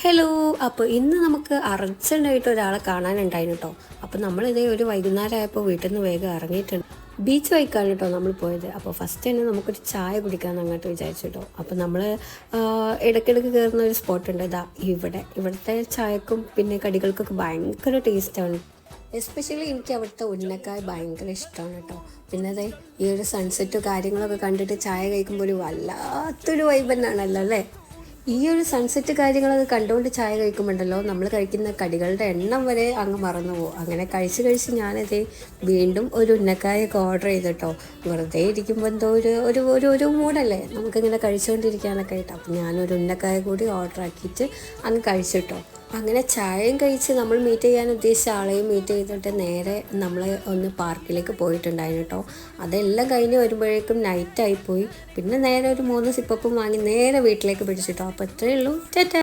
Hello. അപ്പോൾ ഇന്ന് നമുക്ക് അർജൻറ്റായിട്ട് ഒരാളെ കാണാനുണ്ടായിരുന്നു കേട്ടോ. അപ്പോൾ നമ്മളിതേ ഒരു വൈകുന്നേരം ആയപ്പോൾ വീട്ടിൽ നിന്ന് വേഗം ഇറങ്ങിയിട്ടുണ്ട്. ബീച്ച് വഴിക്കാണ് കേട്ടോ നമ്മൾ പോയത്. അപ്പോൾ ഫസ്റ്റ് തന്നെ നമുക്കൊരു ചായ കുടിക്കാമെന്ന് അങ്ങോട്ട് വിചാരിച്ചു കേട്ടോ. അപ്പോൾ നമ്മൾ ഇടയ്ക്കിടയ്ക്ക് കയറുന്ന ഒരു സ്പോട്ടുണ്ട്. ഇവിടുത്തെ ചായക്കും പിന്നെ കടികൾക്കൊക്കെ ഭയങ്കര ടേസ്റ്റാണ്. എസ്പെഷ്യലി എനിക്ക് അവിടുത്തെ ഉന്നക്കായ ഭയങ്കര ഇഷ്ടമാണ് കേട്ടോ. പിന്നെ അതെ ഈ ഒരു സൺസെറ്റും കാര്യങ്ങളൊക്കെ കണ്ടിട്ട് ചായ കഴിക്കുമ്പോൾ ഒരു വല്ലാത്തൊരു വൈബ് തന്നെയാണല്ലോ അല്ലേ. ഈ ഒരു സൺസെറ്റ് കാര്യങ്ങളൊക്കെ കണ്ടുകൊണ്ട് ചായ കഴിക്കുമ്പോണ്ടല്ലോ നമ്മൾ കഴിക്കുന്ന കടികളുടെ എണ്ണം വരെ അങ്ങ് മറന്നു പോകും. അങ്ങനെ കഴിച്ച് ഞാനത് വീണ്ടും ഒരു ഉന്നക്കായൊക്കെ ഓർഡർ ചെയ്തിട്ടോ. വെറുതെ ഇരിക്കുമ്പോൾ എന്തോ ഒരു ഒരു ഒരു ഒരു മൂടല്ലേ നമുക്കിങ്ങനെ കഴിച്ചുകൊണ്ടിരിക്കാനൊക്കെ ആയിട്ട്. അപ്പം ഞാനൊരു ഉന്നക്കായ കൂടി ഓർഡർ ആക്കിയിട്ട് അങ്ങ് കഴിച്ചിട്ടോ. അങ്ങനെ ചായയും കഴിച്ച് നമ്മൾ മീറ്റ് ചെയ്യാൻ ഉദ്ദേശിച്ച ആളെയും മീറ്റ് ചെയ്തിട്ട് നേരെ നമ്മൾ ഒന്ന് പാർക്കിലേക്ക് പോയിട്ടുണ്ടായിരുന്നു കേട്ടോ. അതെല്ലാം കഴിഞ്ഞ് വരുമ്പോഴേക്കും നൈറ്റായിപ്പോയി. പിന്നെ നേരെ ഒരു 3 സിപ്പപ്പും വാങ്ങി നേരെ വീട്ടിലേക്ക് പിടിച്ചിട്ടോ. അപ്പോൾ ഇത്രയേ ഉള്ളൂ. ടാറ്റാ.